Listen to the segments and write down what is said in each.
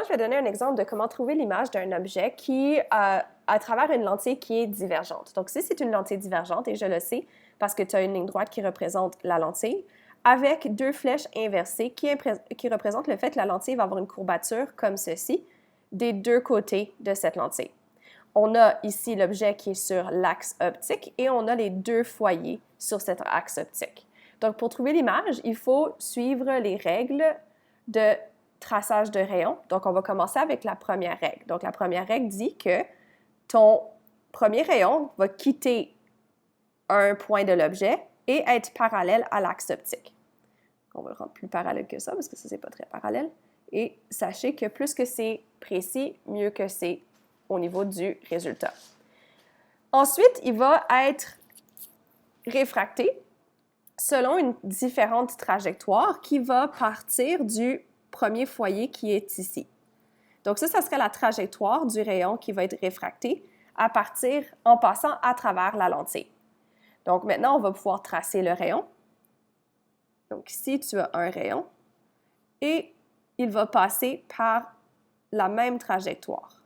je vais donner un exemple de comment trouver l'image d'un objet qui, à travers une lentille qui est divergente. Donc, si c'est une lentille divergente, et je le sais parce que tu as une ligne droite qui représente la lentille, avec deux flèches inversées qui représentent le fait que la lentille va avoir une courbature comme ceci des deux côtés de cette lentille. On a ici l'objet qui est sur l'axe optique et on a les deux foyers sur cet axe optique. Donc, pour trouver l'image, il faut suivre les règles de traçage de rayons. Donc, on va commencer avec la première règle. Donc, la première règle dit que ton premier rayon va quitter un point de l'objet et être parallèle à l'axe optique. On va le rendre plus parallèle que ça parce que ça, c'est pas très parallèle. Et sachez que plus que c'est précis, mieux que c'est au niveau du résultat. Ensuite, il va être réfracté selon une différente trajectoire qui va partir du premier foyer qui est ici. Donc ça serait la trajectoire du rayon qui va être réfracté en passant à travers la lentille. Donc maintenant, on va pouvoir tracer le rayon. Donc ici, tu as un rayon et il va passer par la même trajectoire.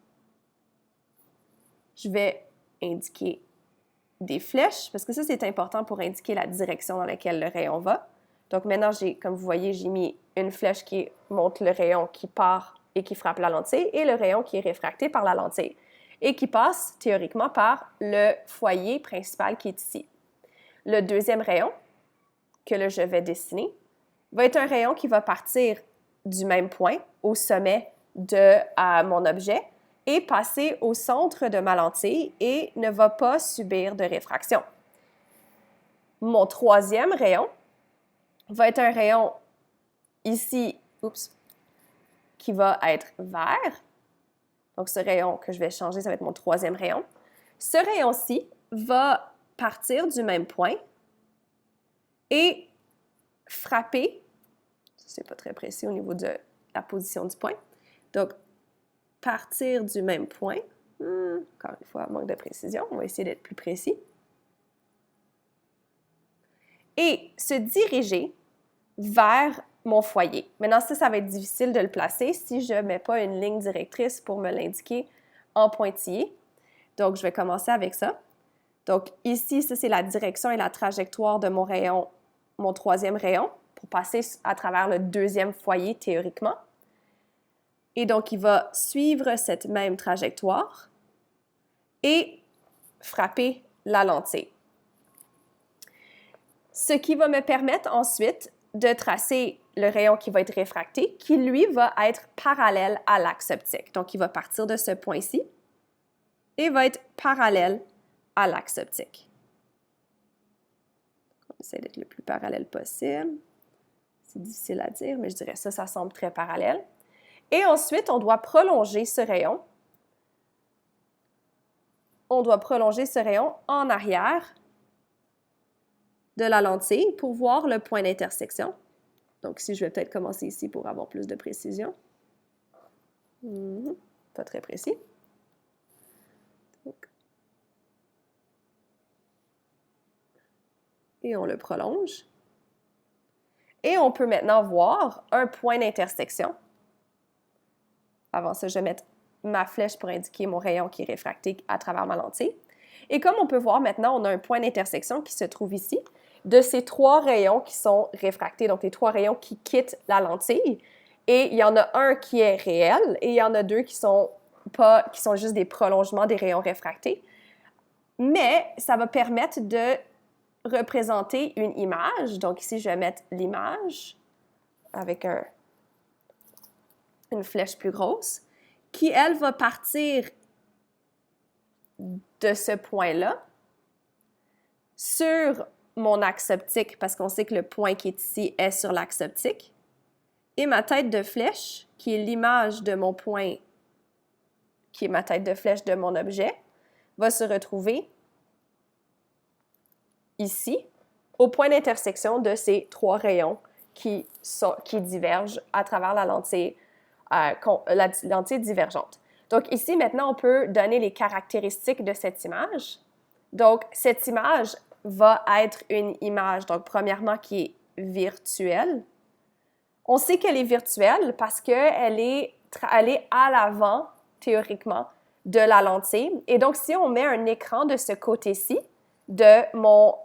Je vais indiquer des flèches, parce que ça, c'est important pour indiquer la direction dans laquelle le rayon va. Donc maintenant, comme vous voyez, j'ai mis une flèche qui montre le rayon qui part et qui frappe la lentille et le rayon qui est réfracté par la lentille et qui passe théoriquement par le foyer principal qui est ici. Le deuxième rayon que je vais dessiner va être un rayon qui va partir du même point au sommet de mon objet et passer au centre de ma lentille et ne va pas subir de réfraction. Mon troisième rayon va être un rayon ici, qui va être vert. Donc, ce rayon que je vais changer, ça va être mon troisième rayon. Ce rayon-ci va partir du même point et frapper, c'est pas très précis au niveau de la position du point, donc partir du même point, encore une fois, manque de précision, on va essayer d'être plus précis, et se diriger vers mon foyer. Maintenant, ça va être difficile de le placer si je ne mets pas une ligne directrice pour me l'indiquer en pointillé. Donc, je vais commencer avec ça. Donc, ici, ça, c'est la direction et la trajectoire de mon rayon, mon troisième rayon, pour passer à travers le deuxième foyer théoriquement. Et donc, il va suivre cette même trajectoire et frapper la lentille. Ce qui va me permettre ensuite de tracer le rayon qui va être réfracté, qui lui va être parallèle à l'axe optique. Donc, il va partir de ce point-ci et va être parallèle à l'axe optique. On essaie d'être le plus parallèle possible. C'est difficile à dire, mais je dirais ça semble très parallèle. Et ensuite, on doit prolonger ce rayon. On doit prolonger ce rayon en arrière de la lentille pour voir le point d'intersection. Donc ici, je vais peut-être commencer ici pour avoir plus de précision. Pas très précis. Et on le prolonge. Et on peut maintenant voir un point d'intersection. Avant ça, je vais mettre ma flèche pour indiquer mon rayon qui est réfracté à travers ma lentille. Et comme on peut voir maintenant, on a un point d'intersection qui se trouve ici de ces trois rayons qui sont réfractés, donc les trois rayons qui quittent la lentille. Et il y en a un qui est réel et il y en a deux qui sont juste des prolongements des rayons réfractés. Mais ça va permettre de représenter une image. Donc ici, je vais mettre l'image avec une flèche plus grosse qui, elle, va partir de ce point-là sur mon axe optique, parce qu'on sait que le point qui est ici est sur l'axe optique, et ma tête de flèche, qui est l'image de mon point, qui est ma tête de flèche de mon objet, va se retrouver ici, au point d'intersection de ces trois rayons qui divergent à travers la lentille divergente. Donc ici, maintenant, on peut donner les caractéristiques de cette image. Donc, cette image va être une image, donc premièrement, qui est virtuelle. On sait qu'elle est virtuelle parce qu'elle est aller à l'avant, théoriquement, de la lentille. Et donc, si on met un écran de ce côté-ci de mon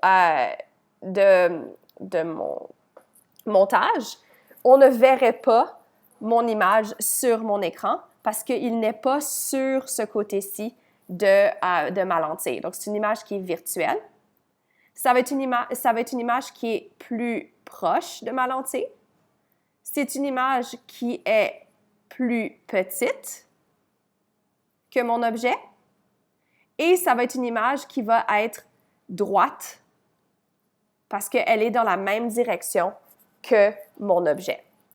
montage, on ne verrait pas mon image sur mon écran parce qu'il n'est pas sur ce côté-ci de ma lentille. Donc, c'est une image qui est virtuelle. Ça va être une image qui est plus proche de ma lentille. C'est une image qui est plus petite que mon objet. Et ça va être une image qui va être droite parce qu'elle est dans la même direction que mon objet.